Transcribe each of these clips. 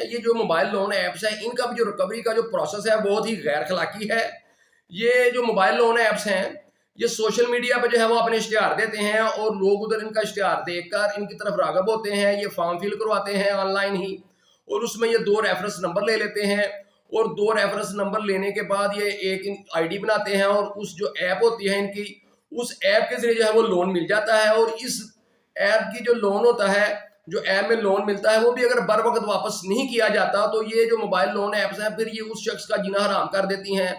ये जो mobile loan apps हैं, इनका भी जो रिकवरी का जो प्रोसेस है बहुत ही गैर अखलाकी है। ये जो मोबाइल लोन ऐप्स हैं, ये सोशल मीडिया पे जो है वो अपने इश्तिहार देते हैं और लोग उधर इनका इश्तिहार देखकर इनकी तरफ राग़िब होते हैं। ये फॉर्म फिल करवाते हैं ऑनलाइन ही और उसमें ये 2 रेफरेंस नंबर ले लेते हैं और 2 रेफरेंस नंबर लेने के बाद ये एक आईडी बनाते हैं और उस जो ऐप होती है इनकी, उस ऐप के ज़रिए जो है वो लोन मिल जाता है। और इस ऐप की जो लोन होता है, जो ऐप में लोन मिलता है, वो भी अगर बर वक्त वापस नहीं किया जाता तो ये जो मोबाइल लोन ऐप्स हैं फिर ये उस शख्स का जीना हराम कर देती हैं।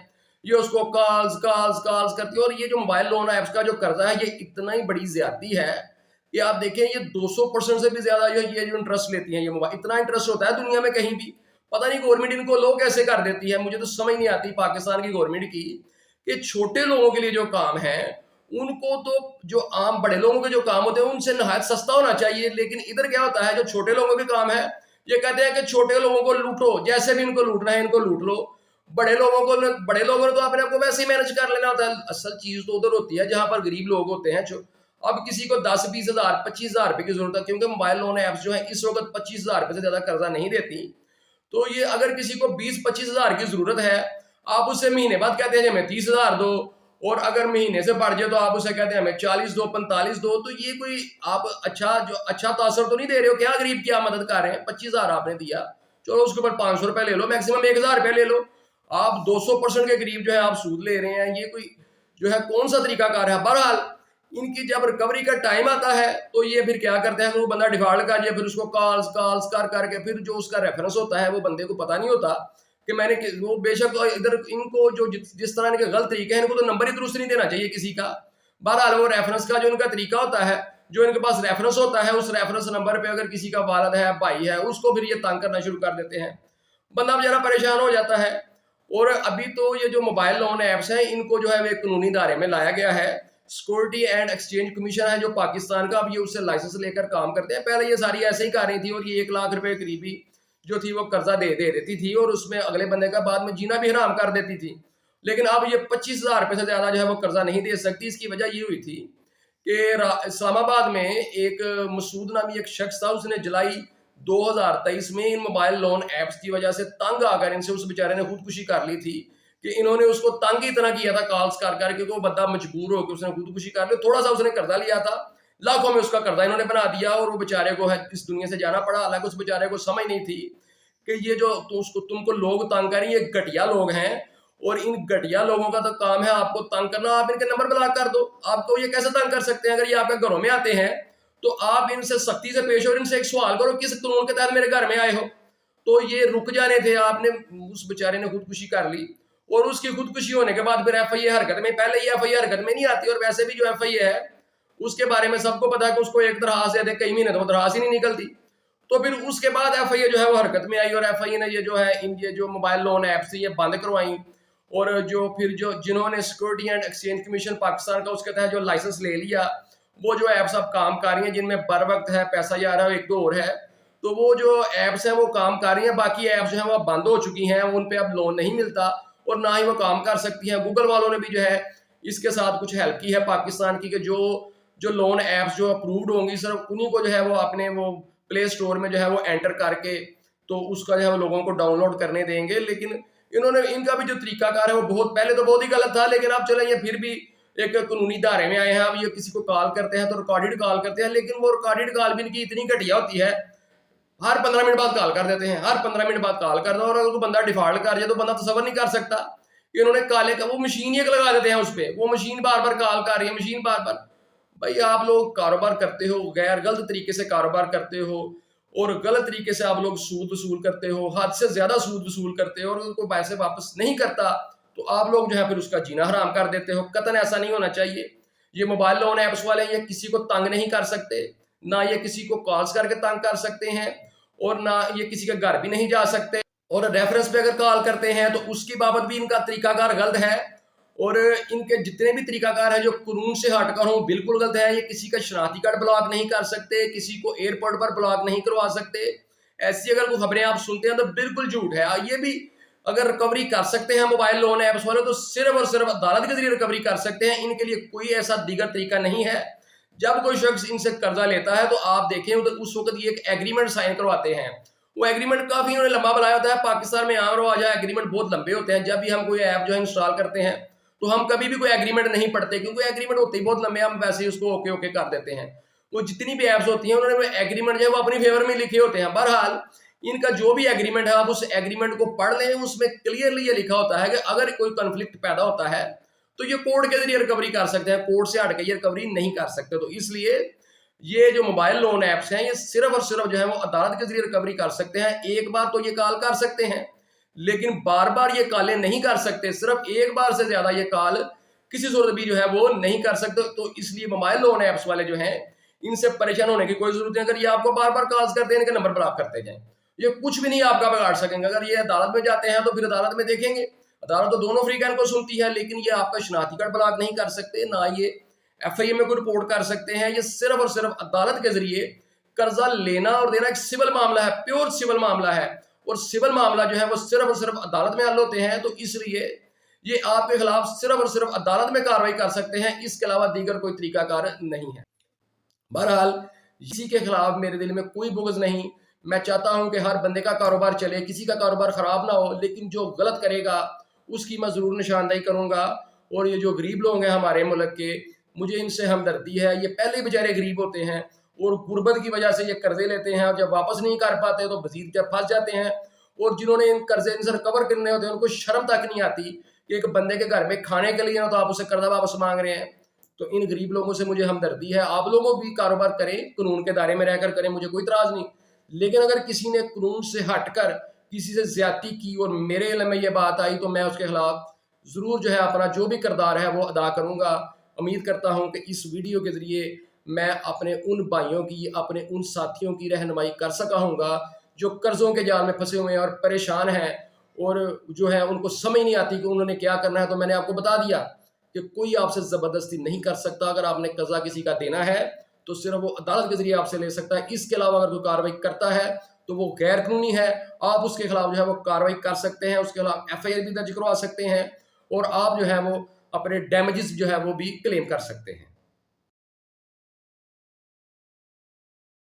ये उसको कॉल्स कॉल्स कॉल्स करती है। और ये जो मोबाइल लोन ऐप्स का जो कर्जा है, ये इतना ही बड़ी ज्यादती है कि आप देखें ये 200% से भी ज्यादा ये जो इंटरेस्ट लेती हैं, ये मोबाइल इतना इंटरेस्ट होता है दुनिया में कहीं भी। पता नहीं गवर्नमेंट इनको लो कैसे कर देती है। मुझे तो समझ नहीं आती पाकिस्तान की गवर्नमेंट की कि छोटे लोगों के लिए जो काम है उनको तो जो आम बड़े लोगों के जो काम होते हैं उनसे नहायत सस्ता होना चाहिए। लेकिन इधर क्या होता है, जो छोटे लोगों के काम है ये कहते हैं कि छोटे लोगों को लूटो, जैसे भी इनको लूटना है इनको लूट लो। बड़े लोगों ने तो अपने आप को वैसे ही मैनेज कर लेना होता है। असल चीज तो उधर होती है जहां पर गरीब लोग होते हैं। अब किसी को 10-20 हज़ार 25 हज़ार रुपए की जरूरत है, क्योंकि मोबाइल लोन ऐप्स जो है इस वक्त 25 हज़ार रुपए से ज्यादा कर्जा नहीं देती। तो ये अगर किसी को 20-25 हज़ार की जरूरत है, आप उससे महीने बाद कहते हैं हमें 30 हज़ार दो, और अगर महीने से बढ़ जाए तो आप उसे कहते हैं हमें 40 दो, 45 दो। तो ये कोई आप अच्छा तासर तो नहीं दे रहे हो। क्या गरीब की आप मदद कर रहे हैं? 25 हज़ार आपने दिया, चलो उसके ऊपर 500 रुपए ले लो, मैक्सिमम 1 हज़ार रुपए ले लो। आप 200% के करीब जो है आप सूद ले रहे हैं। ये कोई जो है कौन सा तरीकाकार है? बहरहाल इनकी जब रिकवरी का टाइम आता है तो ये फिर क्या करते हैं, वो बंदा डिफॉल्ट कर जाए, फिर उसको कॉल्स कॉल्स कर करके फिर जो उसका रेफरेंस होता है वो बंदे को पता नहीं होता कि वो बेशक इधर इनको जो जिस तरह के गलत तरीके हैं, इनको तो नंबर ही दुरुस्त नहीं देना चाहिए किसी का। बहरहाल वो रेफरेंस का जो इनका तरीका होता है, जो इनके पास रेफरेंस होता है, उस रेफरेंस नंबर पे अगर किसी का वालिद है, भाई है, उसको फिर ये तंग करना शुरू कर देते हैं। बंदा बेचारा परेशान हो जाता है। और अभी तो ये जो मोबाइल लोन ऐप्स हैं इनको जो है वे कानूनी दायरे में लाया गया है। सिक्योरिटी एंड एक्सचेंज कमीशन है जो पाकिस्तान का, अब ये उससे लाइसेंस लेकर काम करते हैं। पहले ये सारी ऐसे ही कर रही थी और ये 1 लाख रुपए करीबी जो थी वो कर्जा दे देती थी और उसमें अगले बंदे का बाद में जीना भी हराम कर देती थी। लेकिन अब ये 25 हज़ार रुपए से ज्यादा जो है वो कर्जा नहीं दे सकती। इसकी वजह ये हुई थी कि इस्लामाबाद में एक मसूद नामी एक शख्स था, उसने जुलाई 2023 में इन मोबाइल लोन ऐप्स की वजह से तंग आकर इनसे उस बेचारे ने खुदकुशी कर ली थी कि इन्होंने उसको तंग ही इतना किया था कॉल्स कर करके, वो बंदा मजबूर होकर उसने खुदकुशी कर ली। थोड़ा सा उसने कर्जा लिया था, लाखों में उसका कर्जा इन्होंने बना दिया और वो बेचारे को है इस दुनिया से जाना पड़ा। हालांकि उस बेचारे को समझ नहीं थी कि ये जो तुमको लोग तंग करें, ये घटिया लोग हैं और इन घटिया लोगों का तो काम है आपको तंग करना। आप इनके नंबर ब्लॉक कर दो। आपको ये कैसे तंग कर सकते हैं? अगर ये आपके घरों में आते हैं तो आप इनसे सख्ती से पेश हो, इनसे एक सवाल करो किस कानून के तहत मेरे घर में आए हो। तो ये रुक जाने थे, आपने उस बेचारे ने खुदकुशी कर ली और उसकी खुदकुशी होने के बाद फिर एफआईए हरकत में, पहले ये एफआईए हरकत में नहीं आती। और वैसे भी जो एफआईए है उसके बारे में सबको पता है कि उसको एक दरखास्त या कई महीने तो दरखास्त ही नहीं निकलती। तो फिर उसके बाद एफआईए जो है वो हरकत में आई और एफआईए ने ये जो है ये जो मोबाइल लोन ऐप्स ये बंद करवाई। और जो जिन्होंने security and exchange commission Pakistan का उसके तहत जो लाइसेंस ले लिया, वो जो ऐप्स अब काम कर रही हैं जिनमें बर वक्त है, पैसा जा रहा है, एक दो और है, तो वो जो ऐप्स हैं वो काम कर रही हैं। बाकी ऐप्स जो है वो बंद हो चुकी हैं, उन पे अब लोन नहीं मिलता और ना ही वो काम कर सकती हैं। गूगल वालों ने भी जो है इसके साथ कुछ हेल्प की है पाकिस्तान की, कि जो लोन ऐप्स जो अप्रूव्ड होंगी सिर्फ उन्हीं को जो है वो अपने वो प्ले स्टोर में जो है वो एंटर करके तो उसका जो है वो लोगों को डाउनलोड करने देंगे। लेकिन इनका भी जो तरीकाकार है वो बहुत ही गलत था। लेकिन अब चले ये फिर भी एक कानूनी दायरे में आए हैं। अब ये किसी को कॉल करते हैं तो रिकॉर्डेड कॉल करते हैं, लेकिन वो रिकॉर्डेड कॉल भी इनकी इतनी घटिया होती है, हर 15 मिनट बाद कॉल कर देते हैं, हर 15 मिनट बाद कॉल कर दो। और अगर बंदा डिफॉल्ट कर जाए तो बंदा तसव्वुर नहीं कर सकता कि उन्होंने काले का वो मशीन ही लगा देते हैं उस पर, वो मशीन बार बार कॉल कर रही है, मशीन बार बार। भाई आप लोग कारोबार करते हो, गैर गलत तरीके से कारोबार करते हो और गलत तरीके से आप लोग सूद वसूल करते हो, हद से ज्यादा सूद वसूल करते हो और उनको पैसे वापस नहीं करता तो आप लोग जो है फिर उसका जीना हराम कर देते हो। कतन ऐसा नहीं होना चाहिए। ये मोबाइल लोन ऐप्स वाले ये किसी को तंग नहीं कर सकते, ना ये किसी को कॉल्स करके तंग कर सकते हैं और ना ये किसी के घर भी नहीं जा सकते। और रेफरेंस पे अगर कॉल करते हैं तो उसकी बाबत भी इनका तरीकाकार गलत है। और इनके जितने भी तरीकाकार है जो कानून से हटकर हो बिल्कुल गलत है। ये किसी का शनाख्ती कार्ड ब्लॉक नहीं कर सकते, किसी को एयरपोर्ट पर ब्लॉक नहीं करवा सकते। ऐसी अगर कोई खबरें आप सुनते हैं तो बिल्कुल झूठ है। ये भी अगर रिकवरी कर सकते हैं मोबाइल लोन ऐप्स वाले तो सिर्फ और सिर्फ अदालत के जरिए रिकवरी कर सकते हैं। इनके लिए कोई ऐसा दीगर तरीका नहीं है। जब कोई शख्स इनसे कर्जा लेता है तो आप देखें उस वक्त ये एक एग्रीमेंट साइन करवाते हैं वो एग्रीमेंट काफी उन्होंने लंबा बनाया होता है। पाकिस्तान में आम रवाज है, एग्रीमेंट बहुत लंबे होते हैं। जब भी हम कोई ऐप जो है इंस्टॉल करते हैं तो हम कभी भी कोई एग्रीमेंट नहीं पढ़ते, क्योंकि एग्रीमेंट होते ही बहुत लंबे, हम वैसे ही उसको ओके ओके कर देते हैं। तो जितनी भी ऐप्स होती हैं उन्होंने एग्रीमेंट जो है वो अपनी फेवर में लिखे होते हैं। बहरहाल इनका जो भी एग्रीमेंट है आप उस एग्रीमेंट को पढ़ लें, उसमें क्लियरली ये लिखा होता है कि अगर कोई कॉन्फ्लिक्ट पैदा होता है तो ये कोर्ट के जरिए रिकवरी कर सकते हैं, कोर्ट से हट के ये रिकवरी नहीं कर सकते। तो इसलिए ये जो मोबाइल लोन ऐप्स हैं ये सिर्फ और सिर्फ जो है वो अदालत के जरिए रिकवरी कर सकते हैं। एक बार तो ये कॉल कर सकते हैं, लेकिन बार बार ये कॉलें नहीं कर सकते। सिर्फ एक बार से ज्यादा ये कॉल किसी सूरत भी जो है वो नहीं कर सकते। तो इसलिए मोबाइल लोन ऐप्स वाले जो हैं इनसे परेशान होने की कोई जरूरत नहीं। अगर ये आपको बार बार कॉल्स करते हैं, इनके नंबर ब्लॉक करते जाएं, ये कुछ भी नहीं आपका बिगाड़ सकेंगे। अगर ये अदालत में जाते हैं तो फिर अदालत में देखेंगे, अदालत तो दोनों फ्रीकैन को सुनती है, लेकिन ये आपका शनाख्ती कार्ड ब्लॉक नहीं कर सकते, ना ये एफआईए में कोई रिपोर्ट कर सकते हैं। ये सिर्फ और सिर्फ अदालत के जरिए कर्जा लेना और देना एक सिविल मामला है, प्योर सिविल मामला है, और सिविल मामला जो है वो सिर्फ और सिर्फ अदालत में हल होते हैं। तो इसलिए ये आपके खिलाफ सिर्फ और सिर्फ अदालत में कार्रवाई कर सकते हैं, इसके अलावा दीगर कोई तरीकाकार नहीं है। बहरहाल इसी के खिलाफ मेरे दिल में कोई बुग़्ज़ नहीं। मैं चाहता हूं कि हर बंदे का कारोबार चले, किसी का कारोबार खराब ना हो, लेकिन जो गलत करेगा उसकी मैं ज़रूर निशानदेही करूंगा। और ये जो गरीब लोग हैं हमारे मुल्क के, मुझे इनसे हमदर्दी है। ये पहले बेचारे गरीब होते हैं और गुर्बत की वजह से ये कर्जे लेते हैं, और जब वापस नहीं कर पाते तो मज़ीद जब फंस जाते हैं। और जिन्होंने इन कर्जे इनसे रिकवर करने होते हैं उनको शर्म तक नहीं आती कि एक बंदे के घर में खाने के लिए ना तो आप उससे कर्जा वापस मांग रहे हैं। तो इन गरीब लोगों से मुझे हमदर्दी है। आप लोगों भी कारोबार करें, कानून के दायरे में रहकर करें, मुझे कोई इतराज़ नहीं, लेकिन अगर किसी ने कानून से हटकर किसी से ज्यादती की और मेरे इल्म में ये बात आई तो मैं उसके खिलाफ ज़रूर जो है अपना जो भी किरदार है वो अदा करूँगा। उम्मीद करता हूँ कि इस वीडियो के ज़रिए मैं अपने उन भाइयों की, अपने उन साथियों की रहनुमाई कर सका हूँगा जो कर्ज़ों के जाल में फंसे हुए हैं और परेशान हैं, और जो है उनको समझ नहीं आती कि उन्होंने क्या करना है। तो मैंने आपको बता दिया कि कोई आपसे ज़बरदस्ती नहीं कर सकता। अगर आपने कर्जा किसी का देना है तो सिर्फ वो अदालत के जरिए आपसे ले सकता है। इसके अलावा अगर कोई कार्रवाई करता है तो वो गैर कानूनी है, आप उसके खिलाफ जो है वो कार्रवाई कर सकते हैं, उसके खिलाफ एफआईआर भी दर्ज करवा सकते हैं, और आप जो है वो अपने डैमेजेस जो है वो भी क्लेम कर सकते हैं।